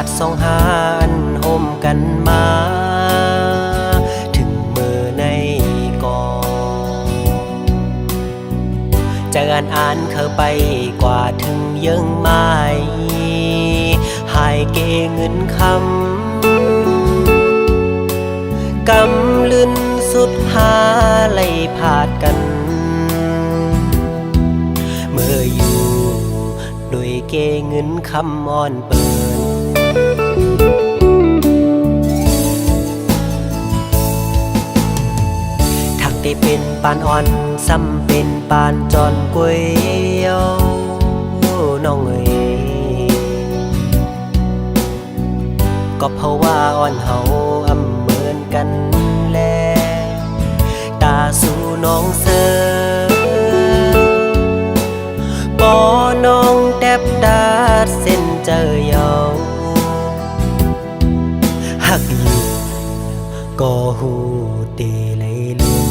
ดสองหานห่มกันมาถึงมือในก่อนจะอ่านเข้าไปกว่าถึงยังไม่หายเกเงินคำกำลืนสุดหาไล่ผาดกันเมื่ออยู่โดยเกเงินคำอ่อนเปินทักได้เป็นปานอ่อนซ้ำเป็นปานจอนกวยเย้าน้องเอ๋ยก็เพราะว่าอ่อนเฮาอำเหมือนกันแลตาสู่น้องเสือปอน้องแทบดาดเส้นเจอเยาหักอยู่ก็หูเตเลยลุม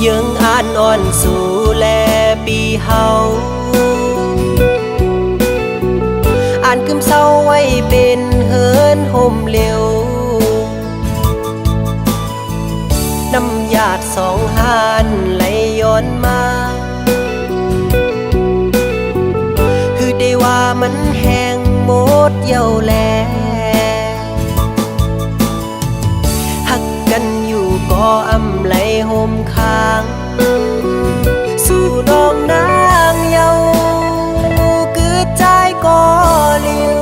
ยังอ่านอ่อนสู่แลปีเฮาอ่านกึมเศร้าไว้เป็นเฮินห่มเร็วน้ำหยาดสองหานไหลย้อนมาคือได้ว่ามันแห้งหมดเย้าแลหักกันอยู่ก็อำไหลห่มค้างสู่ดองนางเยาคือใจก็เลี้ยว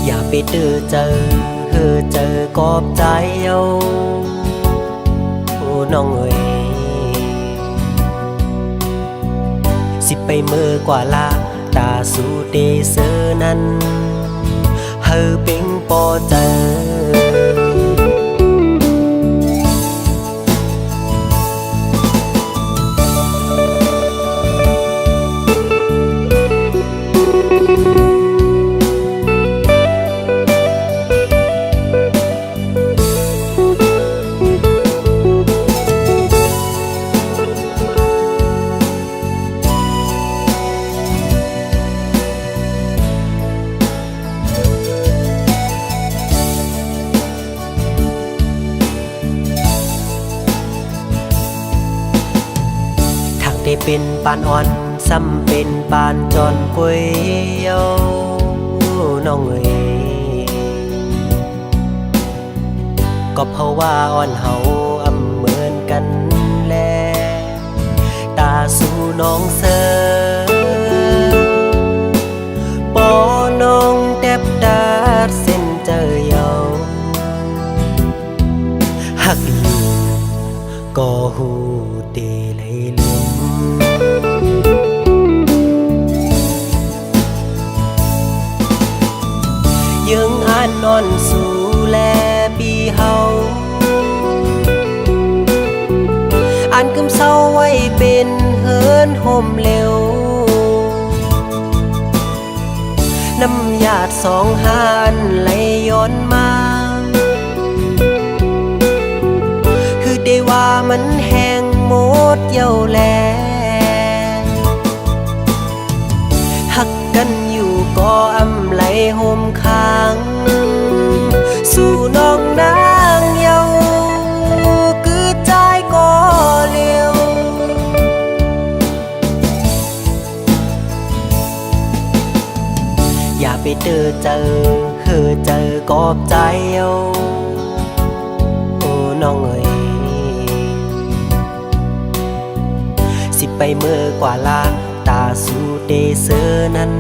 อย่าไปเจอกอบใจเยาโอ้น้องเอ๋ยสิไปเมื่อกว่าละตาสู่เดเซอนั้นเฮอเป็งปอเจอได้เป็นปานอ่อนซ้ำเป็นปานจอนกวยเย้าน้องเอ๋ยก็เพราะว่าอ่อนเฮาอำเหมือนกันแลตาสู่น้องเสือปอน้องแทบดาดเส้นเจอเย้าหักอยู่ก็หูเตเลยลืมยังอ่านนอนสู่แลปีเฮาอ่านกึมเศร้าไว้เป็นเฮินห่มเร็วน้ำหยาดสองหานไหลย้อนมาคือได้ว่ามันแห้งหมดเย้าแลหักกันอยู่ก็อำไหลห่มค้างสู่น้องนางเยาคือใจก็เลี้ยวอย่าไปเจอกอบใจเยาโอ้น้องเอ๋ยสิไปเมื่อกว่าละตาสู่เดเซอนั้น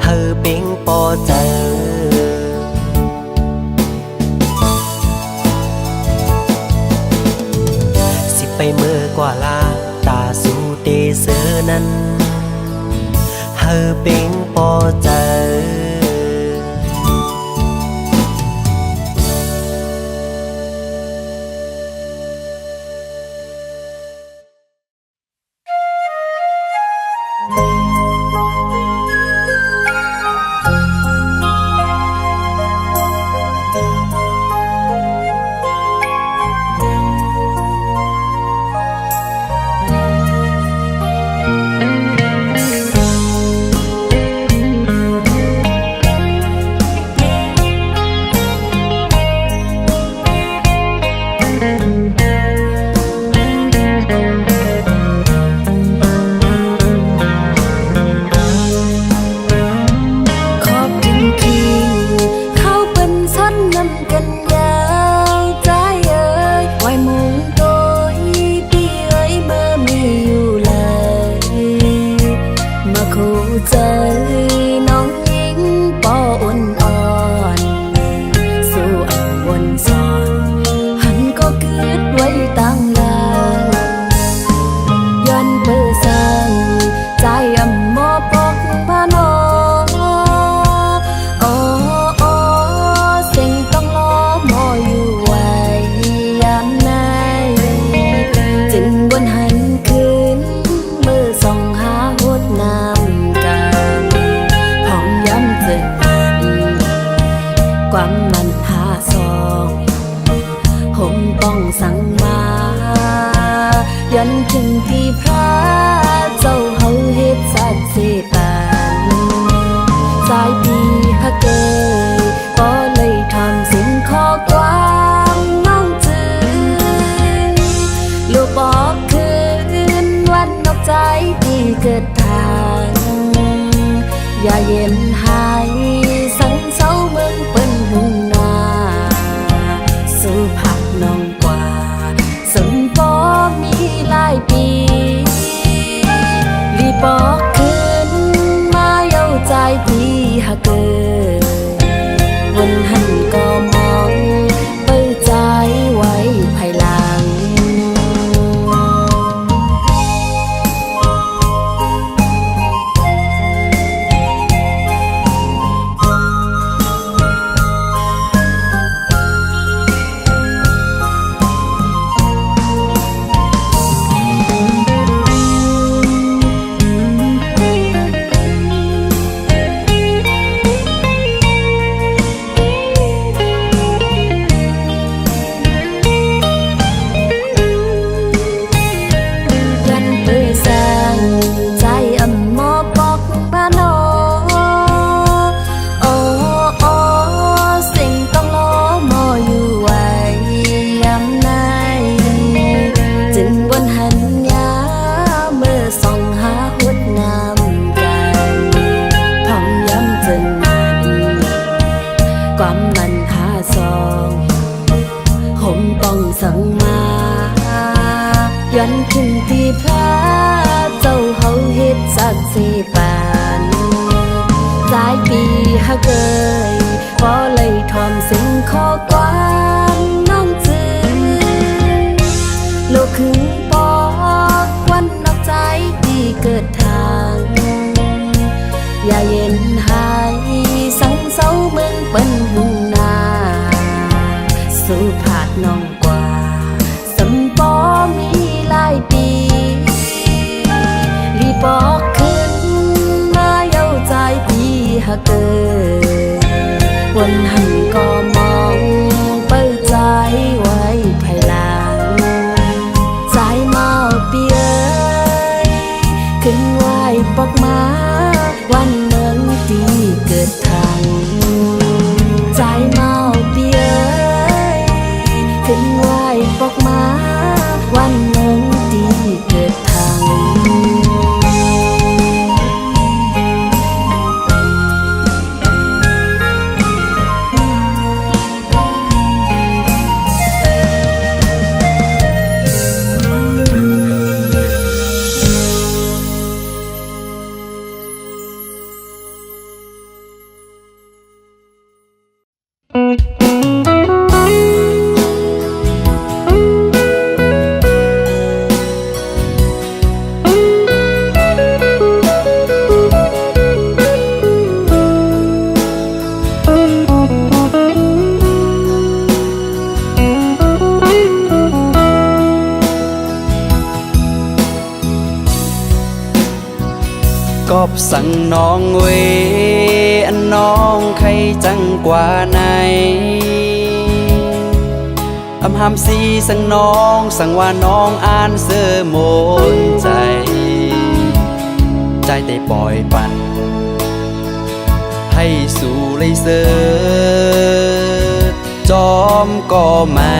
เฮอเป็งปอเจอสิไปเมื่อกว่าละตาสู่เดเซอนั้นเฮอเป็งปอเจอ สั่งมายันถึงที่พระเจ้าเฮาเฮ็ดสัตว์เสตานสายปีพระเกยก็เลยทำสิ่งข้อกว้างน้องจือลูกบอกคืนวันนอกใจที่เกิดทางอย่าเย็นหายสังเศร้าเมืองเปิ้นหึงนาสู่ผักน้องกว่าสมปอมีหลายปีรีบอกคืนมาเย้าใจพี่หากเกิดวันหันก็มองเปิดใจไว้ภายหลังความมันหาซองผมต้องสั่งมายันขึ้นที่พระเจ้าเฮาเฮ็ดสักสิปานหลายปีหาเกยพอเลยทอมสิ่งข้อกว้างน้องจือโลกคือปอกวันนอกใจที่เกิดทางอย่าเย็นหายสังเศร้าเมืองเปิ้นหึงนาสู่ผาดน้องกว่าสมปอมีหลายปีรีบอกขึ้นมาเย้าใจพี่หากเกิดวันหันก็มองเปิดใจไว้ภายหลังใจเมาเปียขึ้นไหวปอกมาวันเมืองที่เกิดทางใจเมาเปียขึ้นไหวปอกมาวันเมืองที่เกิดทางกอบสั่งน้องเวอันน้องใครจังกว่าไหนอำหามสีสั่งน้องสั่งว่าน้องอ่านเสื้อมนใจใจได้ปล่อยปันให้สู่เลยเสือจอมก็ไม่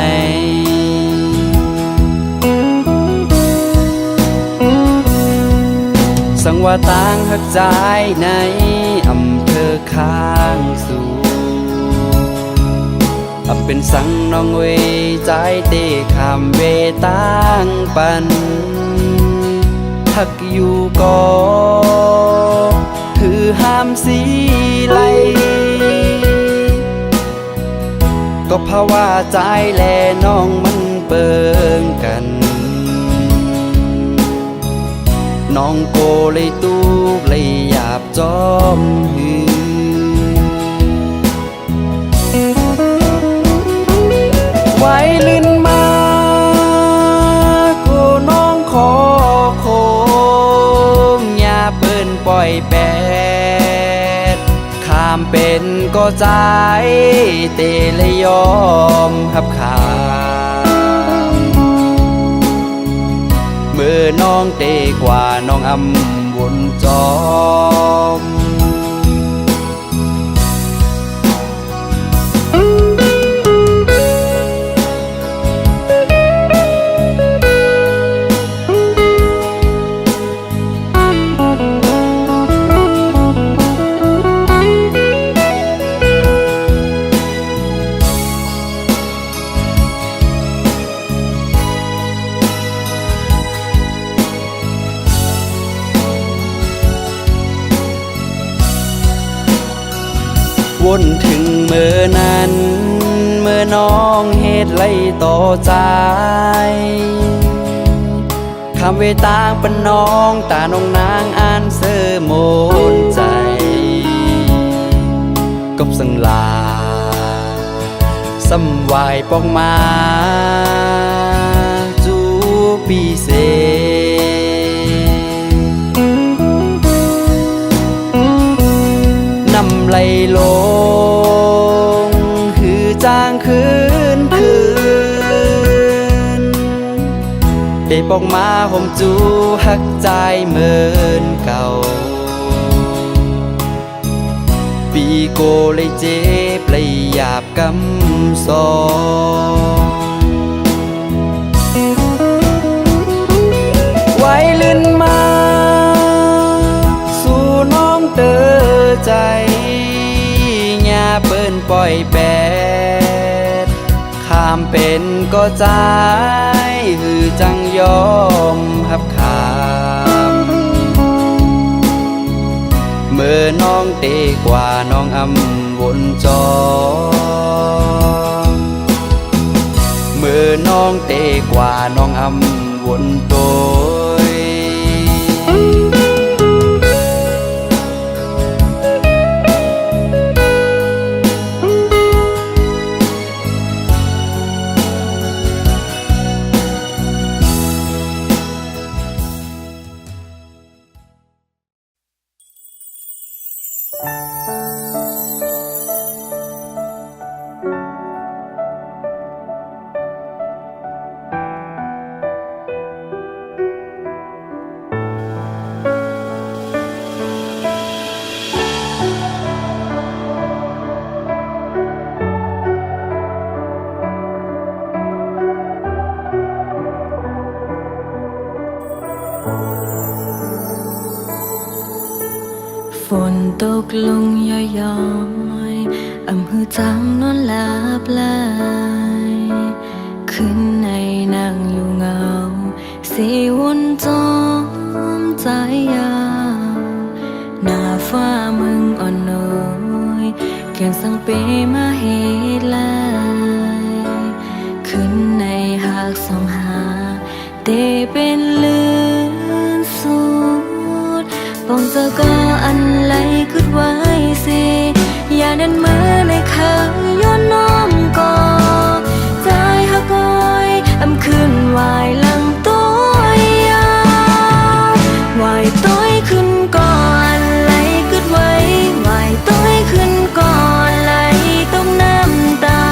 สั่งว่าต่างหักใจในอำเภอข้างสู่เป็นสั่งน้องเวใจเตะคำเวต่างปันหักอยู่ก็คือห้ามสีไหลก็เพราะว่าใจแลน้องมันเปิงกันน้องโกเลยตูกเลยหยาบจอมหือไว้ลื่นมาโกน้องขอโคมอย่าเปิ้นปล่อยแปดข้ามเป็นก็ใจเตเลยยอมหับขา อน้องเตกว่าน้องอำวนจอมวนถึงเมื่อนั้นเมื่อน้องเหตุไล่ต่อใจคำเวตางเป็นน้องตาน้องนางอ่านเสื้อโมนใจกบสังลาสำวายปอกมาจูปีเซนำไหลลงคือจางคืนเปปอกมาห่มจูหักใจเหมือนเก่าปีโกเลยเจ็บเลยหยาบกำสองไว้ลื่นมาสู่น้องเตอใจอย่าเปิ้นปล่อยแปดข้ามเป็นก็ใจหือจังยอมหับขามเมื่อน้องเตกว่าน้องอำวนจอเมื่อน้องเตกว่าน้องอำวนโตยฝนตกลงย้อยๆอำหือจำนอนหลับไหลขึ้นในนั่งอยู่เงาสีวนจอมใจยาวหน้าฟ้ามึงอ่อนน้อยแก้มสังเปมาเหตุลายขึ้นในหากสองหาเตเป็นลื่นสุดปองเจอก็อันไหลขึ้นไว้สิอย่านั้นมือในคำย้อนน้อมก่อใจหักก้อยอำขึ้นวายหลังตัวยาววายต้อยขึ้นก่อนไหลขึ้นไว้วายต้อยขึ้นก่อนไหลต้องน้ำตา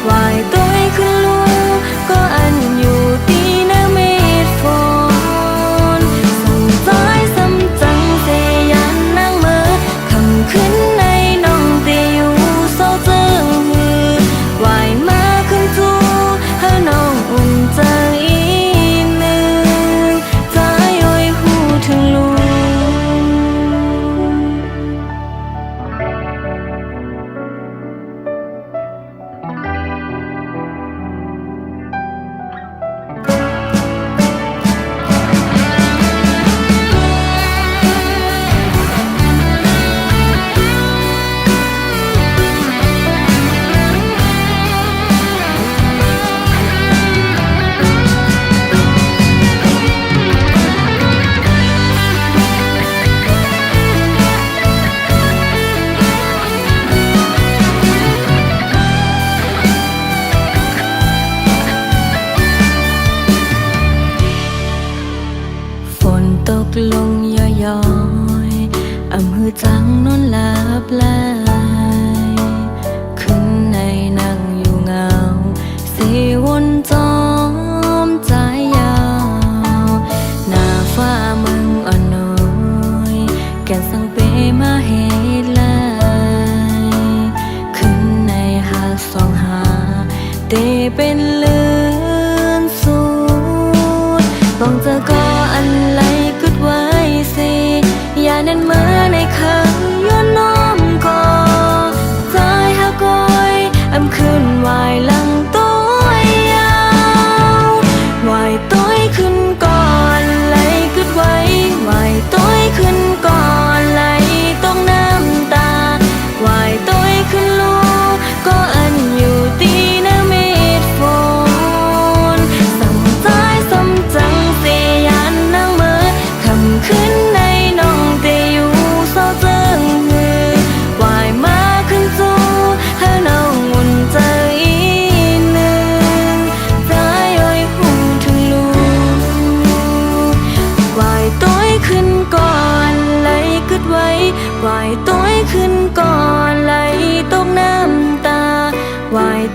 วายต้อยขึ้นลูกก็อันอยู่ตีหน้าเม็ดฝนส่งซ้ายซ้ำจังเสยันนั่งเมื่อ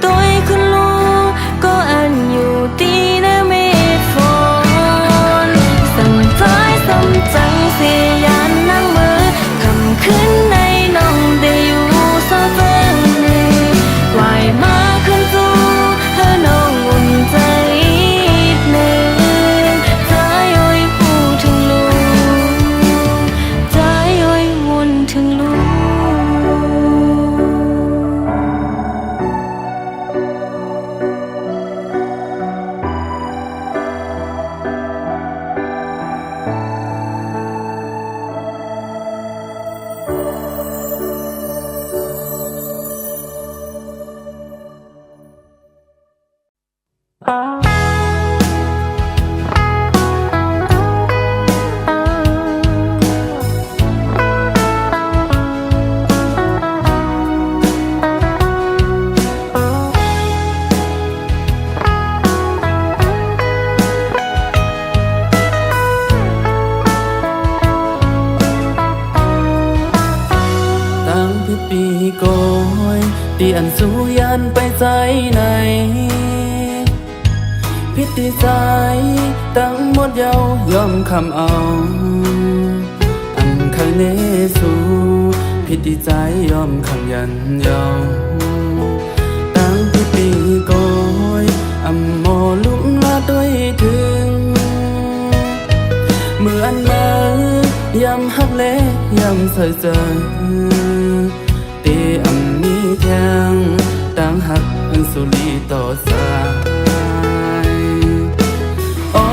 ตัวคุณลูกก็อันอยู่ตีนะเมฆฝนสั่งใจสั่งจังเสียยานนั่งมือคำขึ้นในน้องได้อยู่ซอเฟิงไหวมาขึ้นสู่ให้น้องอุ่นใจหนึ่งใจอ้อยหูถึงลูกใจอ้อยวุ่นถึงลูก ตั้งที่ปีโกยตีอันสู้ยันไปใจไหนพิธีใจตั้งหมดเยายอมคำเอาอันใครเนสู่พิธีใจยอมคำยันยาวตั้งที่ปีโกยอำโมลุ่มลาด้วยถึงเมื่ออันมายำหักเละยำใส่ใจตีอำมีแทงตั้งหักอันสุรีต่อสายโอ้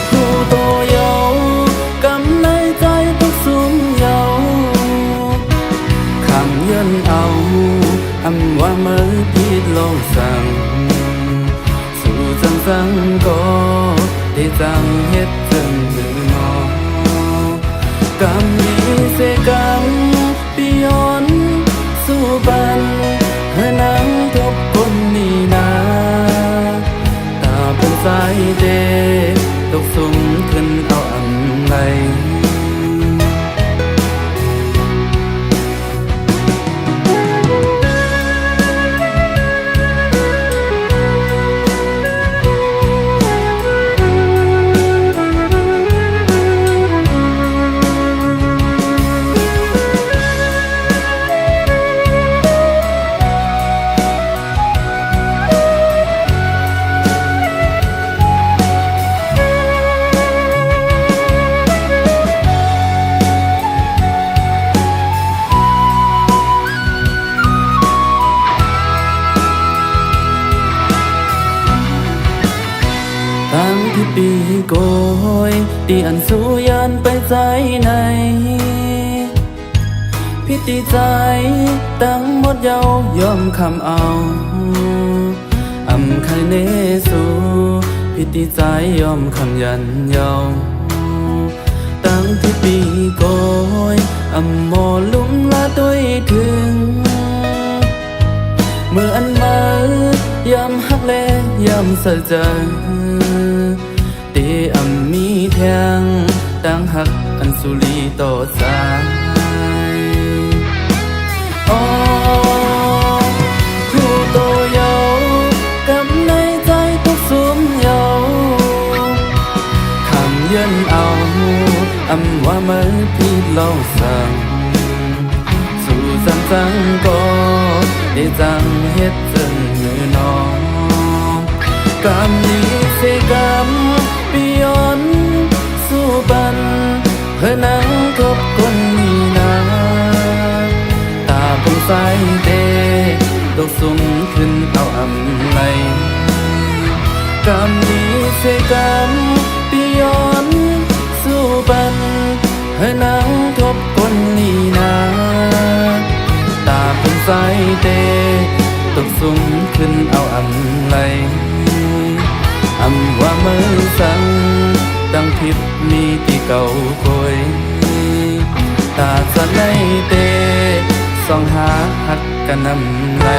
ผู้โตเยาวกำในใจทุกสุมเยาวคำยันเอาอำว่าเมื่อพิดลงสั่งสู่จังก็ได้จังเฮ็ดจังมือนอกำนี้เสกำปิยอนสู้บันให้นังทบคนนี้นาตาเป็นสายเดตกสุ่มขึ้นเอาอันไหลตั้งที่ปีโกยตีอันสู้ยันไปใจไหนพิธีใจตั้งหมดเยาวยอมคำเอาอำใครเนสู่พิธีใจยอมคำยันยาวตั้งที่ปีโกยอำโมลุ่มลาด้วยถึงเมื่ออันมายำหักเละยำใส่ใจตีอำมีแทงตั้งหักอันสุรีต่อสายโอ้ครูโตเยาวกำในใจทุกสุมเยาวคำเยินเอาอำว่าเมื่อพี่ลองสั่งสู่จังก็ได้จังเฮ็ดจังมือนอกำนี้เสกำปิยอนสู้บันเพื่อนังทบคนนี้นาตาเป็นสายเดตกสุ่มขึ้นเอาอำไหลกำนี้เสกำปิยอนสู้บันเพื่อนังทบคนนี้นาตาเป็นสายเดตกสุ่มขึ้นเอาอำไหลอำว่าเมื่อสั่งดังผิดมีที่เก่าคอยตาสะในเตส่องหาหักกันนำไหล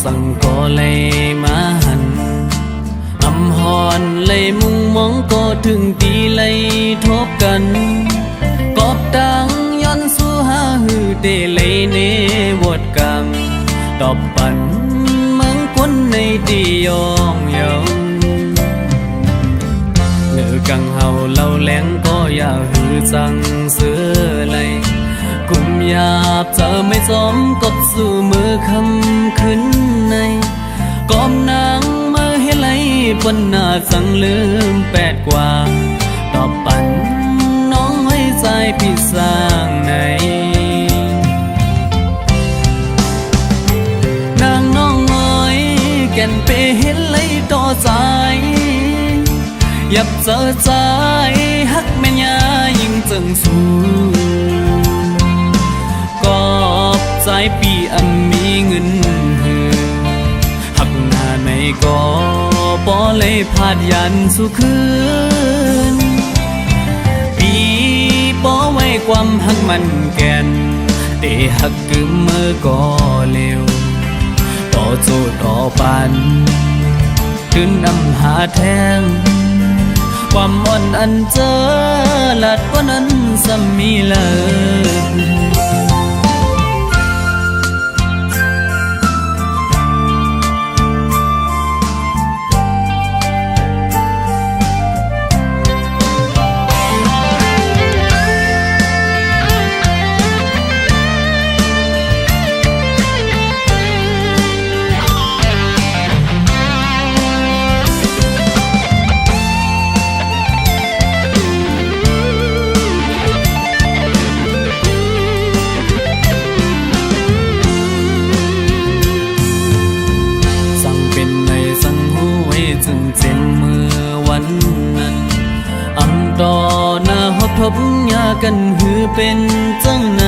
สั่งก็เลยมาหันอำหอนเลยมุงมองก็ถึงตีเลยทบกันกอบดังย้อนสู้หาหือเตเลยเนวดกังตอบปันเมืองคนในตียองเยาเนื้อกังเฮาเล่าแหลงก็อย่าหือจังเสือเลยกุมหยาบเจอไม่สมกดสู่มือคำขึ้นในกอมนางมาให้ไหลปนหน้าสังลืมแปดกว่าตอบปันน้องให้ใจพี่สร้างในนางน้องน้อยแก่นเปเห็นไหลต่อใจยับเจอใจฮักแม่ยายิ่งจึงสูกอบใจปีอำมีเงินหือหักหน้าในก็บ่เลยพาดยันสู่คืนปีบ่ไว้ความหักมันแก่นเตหักกึมเมื่อก็เร็วต่อโจต่อปันขึ้นนำหาแทงความอ่อนอันเจอหลัดกว่านั้นซ้ำมีเลยจึงเจ็บเมื่อวันนั้นอำต่อหน้าหอบทบยากันหือเป็นจังไหน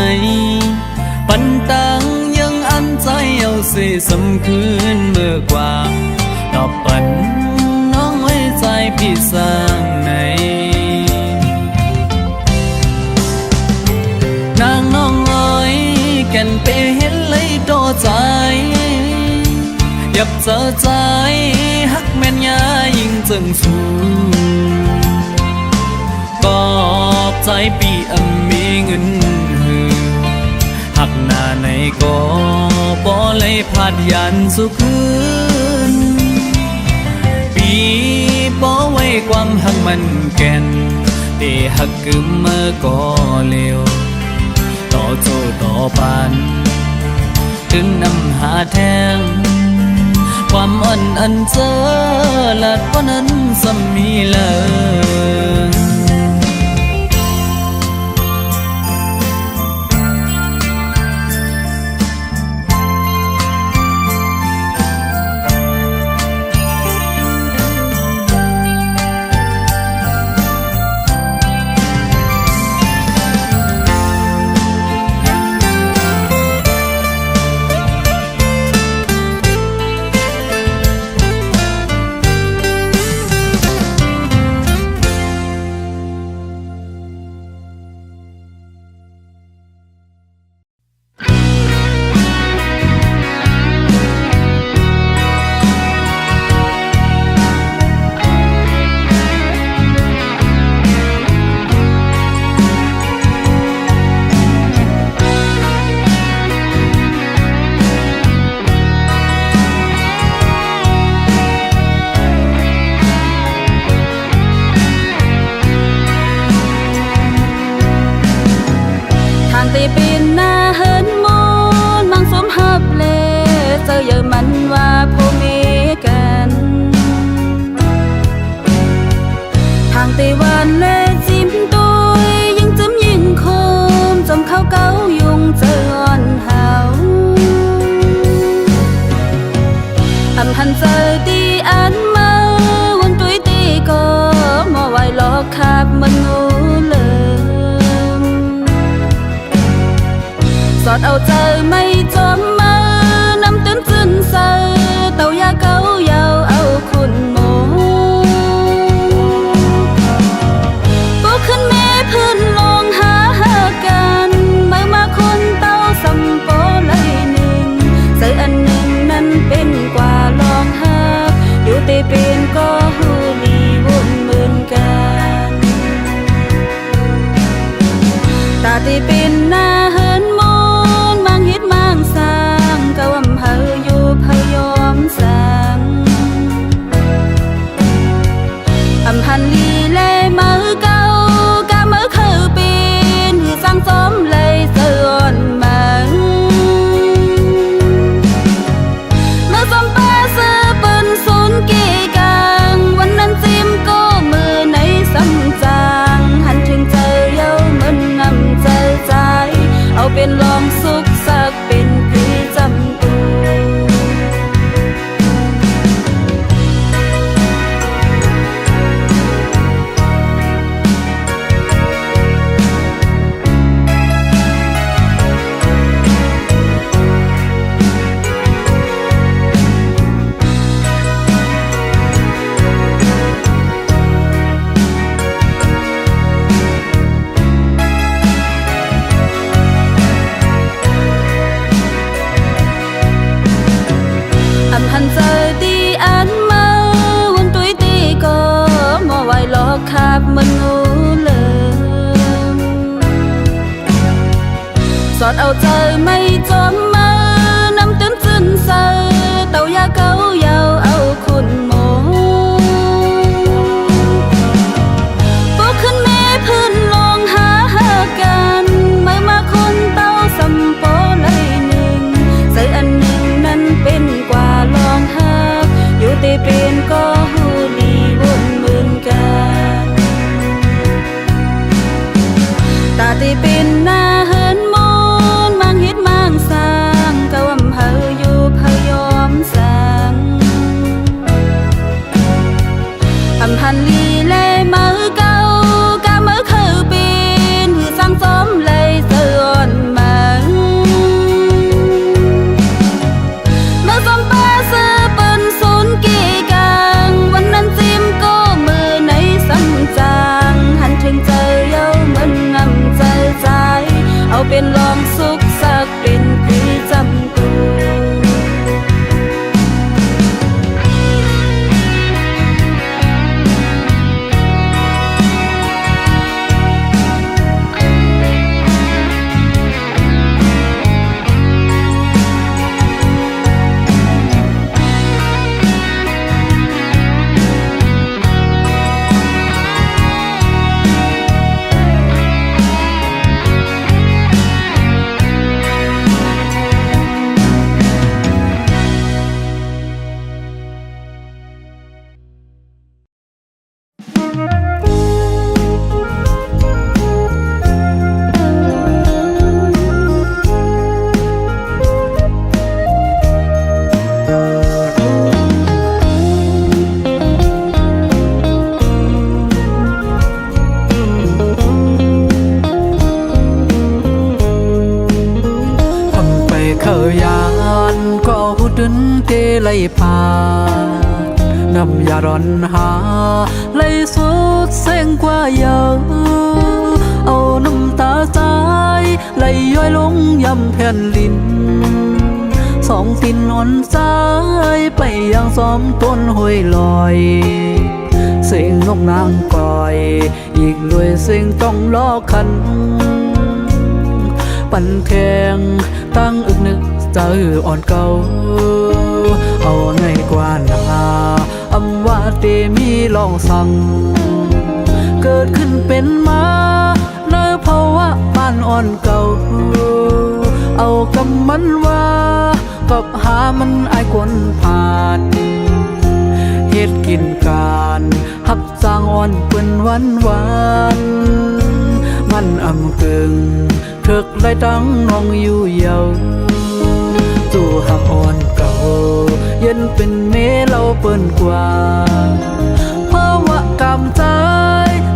ปันตังยังอันใจเอาเสสำคืนเมื่อกว่าตอบปันน้องไว้ใจพี่สร้างในนางน้องอ้อยแก่นเปเห็นเลยต่อใจยับเจอใจฮักแม่นยายิ่งจึงสูกอบใจปีอำมีเงินหือหักหน้าในก็บ่เลยพาดยันสู่คืนปีบ่ไว้ความหักมันแก่นเตหักกึมเมื่อก็เร็วต่อโจต่อปันถึงนำหาแทงความอ่อนอันเจอหลัดกว่านั้นซ้ำมีเลยตีปีนหน้าเหินมนมังสมหับเลเจอเยอะมันว่าผู้มีกันทางตีวันเลจิ้มตุยยิ่งจิ้มยิ่งคมจมเข้าเก้ายุงเจออ่อนหาวอำหันเจอตีอันมาวนตุยตีก็มอไว้หลอกขับมันงูเลยสอดเอาใจไม่จอมมานำตื้นจืนเซอเต่ายาเก้ายาวเอาคุณโมปกขึ้นแม่พื้นลงหากันเมื่อมาคนเต้าสัมโปเลยหนึ่งใจอันหนึ่งนั้นเป็น เอาเจอไม่จมมือนำจนสิ้นเสือเต่ายาเกายาวเอาคุณหมอปกขึ้นแม่พื้นลองหากันไม่มาคนเต้าสัมปอเลยหนึ่งใส่อันหนึ่งนั้นเป็นกว่าลองหักอยู่ตีเป็นก็หูลีวนหมื่นกันตาตีเป็นหน้าเหินมนมังฮิตมังสร้างกะวำเฮาอยู่พยอมสังอำพันลีเล่มือเก่ากะมือคือปีนหือสร้างสมเลยเสื่อนมันเมื่อสมป้าซื้อปืนศูนย์กี่กังวันนั้นซิมก็มือในสัมจางหันถึงใจเย้ามันงำใจใจเอาเป็นลองสุขสักเป็นพี่จำตัวไล่พานำยาร้อนหาไล่สุดเส้งกว่าเยอะเอาน้ำตาใจไล่ย้อยลงยำแผ่นลิ้นสองตินอ่อนใจไปยังซ้อมต้นห้วยลอยเสียงนกนางก่อยอีกด้วยเสียงต้องล้อคันปั่นแทงตั้งอึกนึกเจออ่อนเก่าเอาในกว่านาอำว่าเตมีลองสั่งเกิดขึ้นเป็นมาในภาวะบ้านอ่อนเก่าเอากำมันว่ากับหามันอายคนผ่านเหตุกินการหับสร้างอ่อนเปิ้นวันมันอำกึ่งเถิกไล่ตั้งน้องอยู่เยาจู่หักอ่อนเก่าเย็นเป็นเมเราเปิ้นกว่าเพราะว่ากำใจ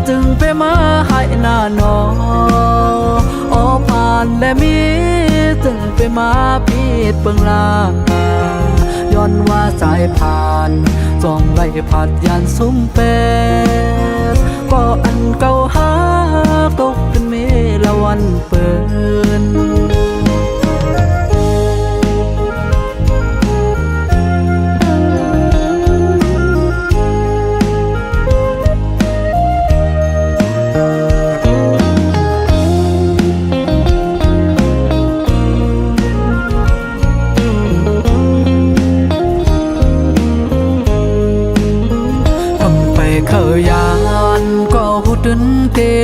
จึงไปมาให้หน้าหนอผ่านและมีจึงไปมาพีดเปิงลาย้อนว่าสายผ่านจ้องไล่ผัดยานซุ้มเป็ดก็อันเก่าหาตกเป็นเมละวันเปิ้น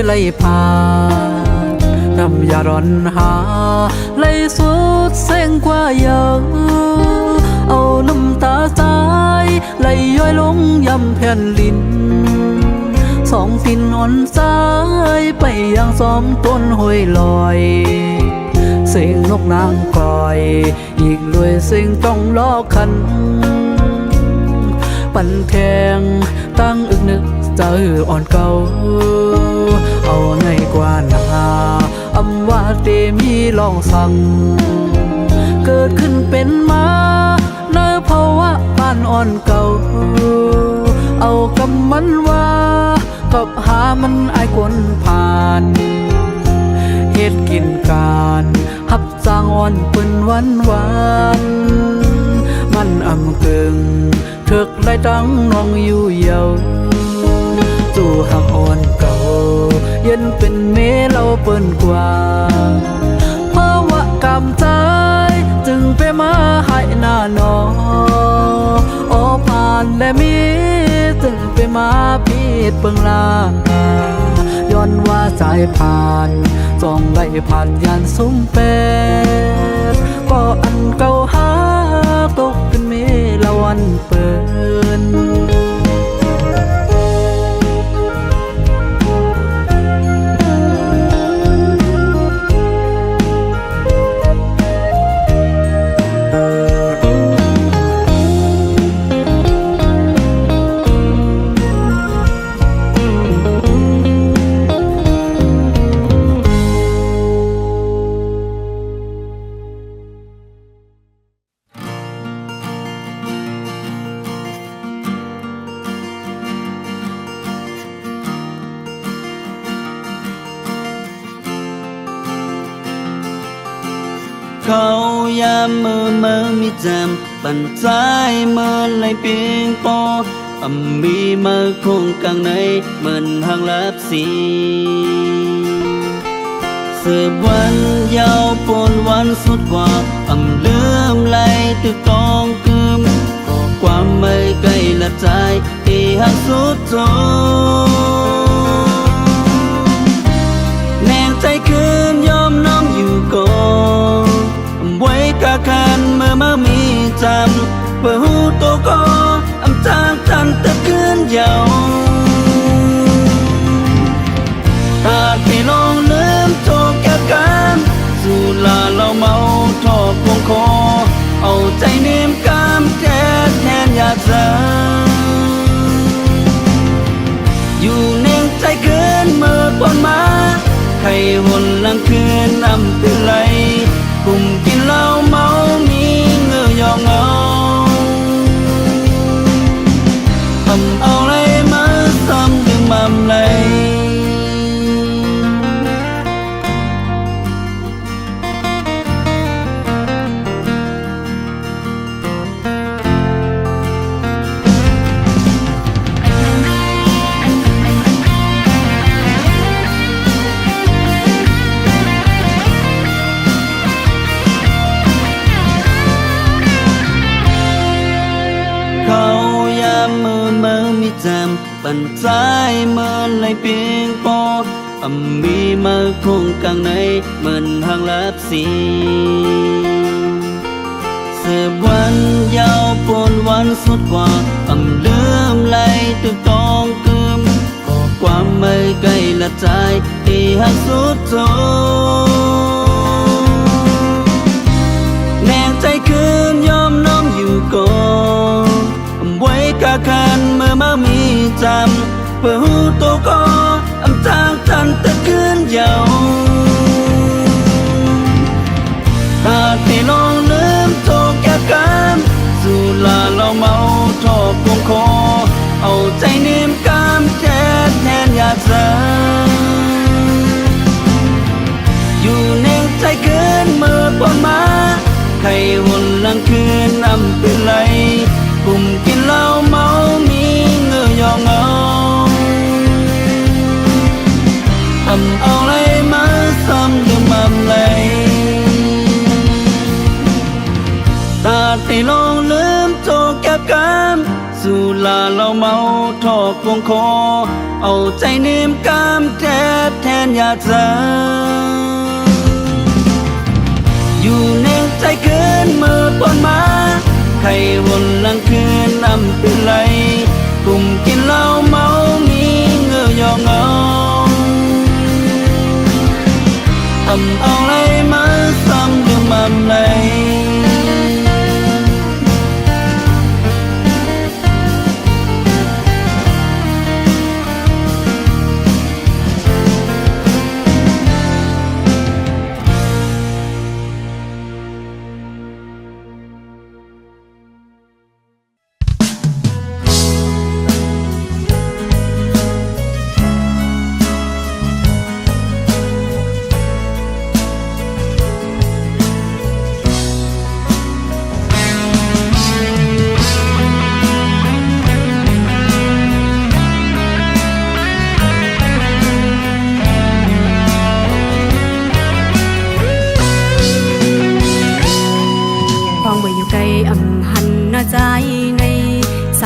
ไล่พานำยาร้อนหาไล่สุดเส้งกว่าเยอะเอาน้ำตาใจไล่ย้อยลงยำแผ่นลิ้นสองตินอ่อนใจไปยังซ้อมต้นห้วยลอยเสียงนกนางก่อยอีกด้วยเสียงต้องล้อคันปั่นแทงตั้งอึกนึกเจออ่อนเก่าเอาในกว่านาอำว่าเตมีลองสั่งเกิดขึ้นเป็นมาในภาวะบ้านอ่อนเก่าเอากำมันว่ากับหามันอายคนผ่านเหตุกินการหับสร้างอ่อนเปิ้นวันมันอำกึ่งเถิกไล่ตั้งน้องอยู่เยาจู่หักอ่อนเก่าเย็นเป็นเมเราเปิ้นกว่าเพราะว่าก กำใจจึงไปมาให้หน้าหนอโอผ่านและมีจึงไปมาพีดเปิงลาย้อนว่าสายผ่านส่องไล่ผ่านยันซุ้มเป็ดก็อันเก่าหาตกเป็นเมละวันเปินเขายามมือมีจำปั่นใจมือไหลเปียงปอมีมือคงกลางในเหมือนหางลับสีสืบวันยาวปนวันสุดกว่าเลื่อมไหลตึกตองคืมก็ความไม่ไกลละใจที่หักสุดโทแนงใจคืนยอมน้องอยู่ก่อนไว้กะคันเมื่อมามีจำเพื่อหูโตก็จางทันตะคืนยาวหากให้ลองลืมโทษแก้กันสู่ลาเราเมาทอดวงคอเอาใจเนมกามแทนอยากจะอยู่เน่งใจเกินเมื่อปนมาใครหนหลังคืนเป็นไรกลุ่มกินเหล้าเมามีเงือยองเอาเอาอะไรมาซ้ำดึงมั่มเลยเขายามมือมีจำปั่นใจมือไหลเปียงปอมีมือคงกลางในเหมือนหางลับสีสืบวันยาวปนวันสุดกว่าเลื่อมไหลตึกตองคืมก็ความไม่ไกลละใจที่หักสุดโทแนงใจคืนยอมน้องอยู่ก่อนไว้กะคันเมื่อมามีจำเพื่อหูโตก็จางทันตะคืนยาวหากให้ลองลืมโทษแก้กันสู่ลาเราเมาทอดวงคอเอาใจเนมกามแทนอยากจะอยู่เน่งใจเกินเมื่อปนมาใครหนหลังคืนเป็นไรกลุ่มกินเหล้าเมามีเงือยองเอาเอาอะไรมาซ้ำดึงมั่มเลยตาที่ลองลืมโทษแก้กันสู่ลาเราเมาทอดวงคอเอาใจเนมกามแทนอยากจะอยู่เน่งใจเกินเมื่อปนมาใครหนหลังคืนเป็นไรกลุ่มกินเหล้าเมามีเงือยองเอาเอาอะไรมาซ้ำดึงมั่มเลย เ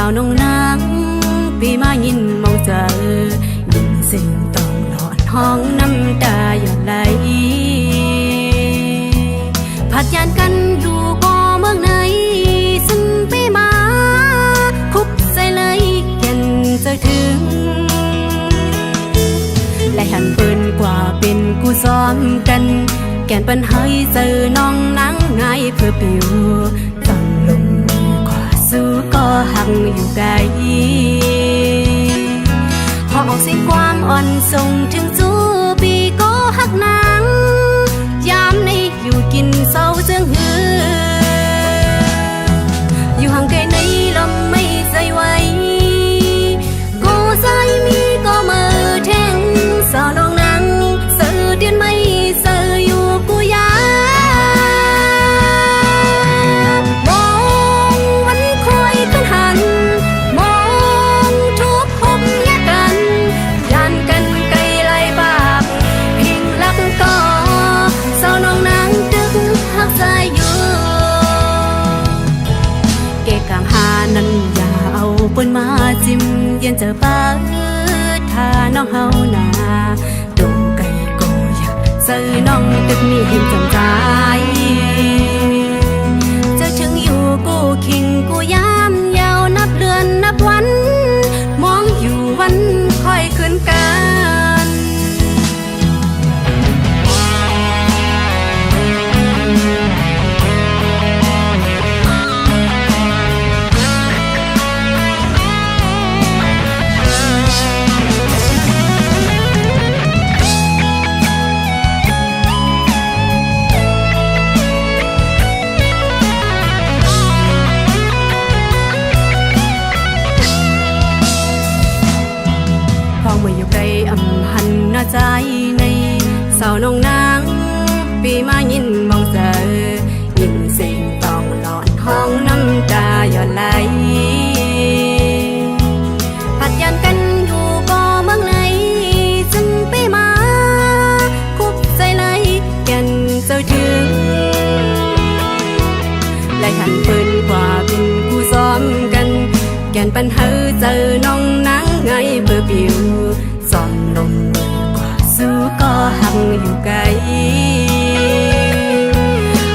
าวน้องนางปีมายินมองเจอยินเสียงต้องหลอดห้องน้ำตาหยดไหลผัดยานกันอยู่ก็เมืองไหนสันไปมาคุบใส่เลยแก่นจะถึงและหันเปิ้นกว่าเป็นกูซ้อมกันแก่นปันให้เจอน้องนางไงเพื่อปิวจังลงกว่าสู้ก็หักอยู่ไกลพอออกเสียงความอ่อนส่งถึงจูปีก็หักนางยามในอยู่กินเศร้าเจืองหืออยู่ห่างไกลในลมไม่ใจไหวก็ใจมีก็มือแทงสาวน้องนางเสือเดียนไม่เสืออยู่กูยามองวันคอยขึ้นหันมองทุกพบแยกกันยันกันไกลไล่บากเพียงลักก็สาวน้องนางดึกหักใจอยู่เกะกลางหานั้นอย่าเอาปืนมาจิ้มเย็นเจอป้าถ้าน้องเฮาหนาดงไก่ก็อยากซื้อน้องตึกนี้เห็นจำใจจะถึงอยู่กูคิงกูยามยาวนับเดือนนับวันมองอยู่วันค่อยขึ้นกัน ใจในสาวน้องนางปีมายินมองเจอยินเสียงต้องหลอนห้องน้ำตาหยดไหลผัดยันกันอยู่ก็เมืองไหนจึงไปมาคุบใจเลยแก่นเจ้าถึงไล่หันปืนกว่าเป็นกูซ้อมกันแก่นปัญหาเจอน้องนางไงเบอร์ปิวซ้อมลมสู้ก็หักอยู่ไกล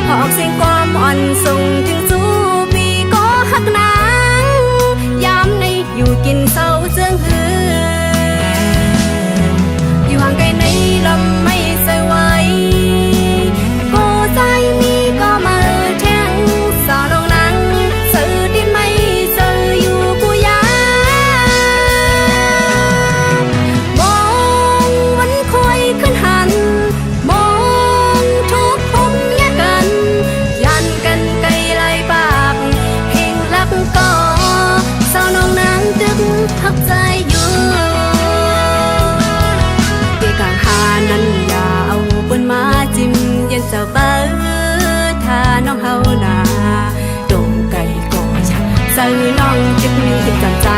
หอกเสียงความอ่อนส่งถึงสู้ปีก็หักนางยามในอยู่กินเศร้าเจืองหืออยู่ห่างไกลในลมไม่ใส่ไหวก็ใจมีก็มาแทงสาวน้องนางสื่อดินไม่สื่ออยู่กูยขึ้นหันมองทุกพบแยกกันยันกันไกลไล่ปากเพลงรักก็สาวน้องนางดึกทักใจอยู่เกะกลางหานั้นอย่าเอาปืนมาจิ้มเย็นจะเปิดถ้าน้องเฮาหนาดงไก่ก็อยากใส่น้องจึกมีจังใจ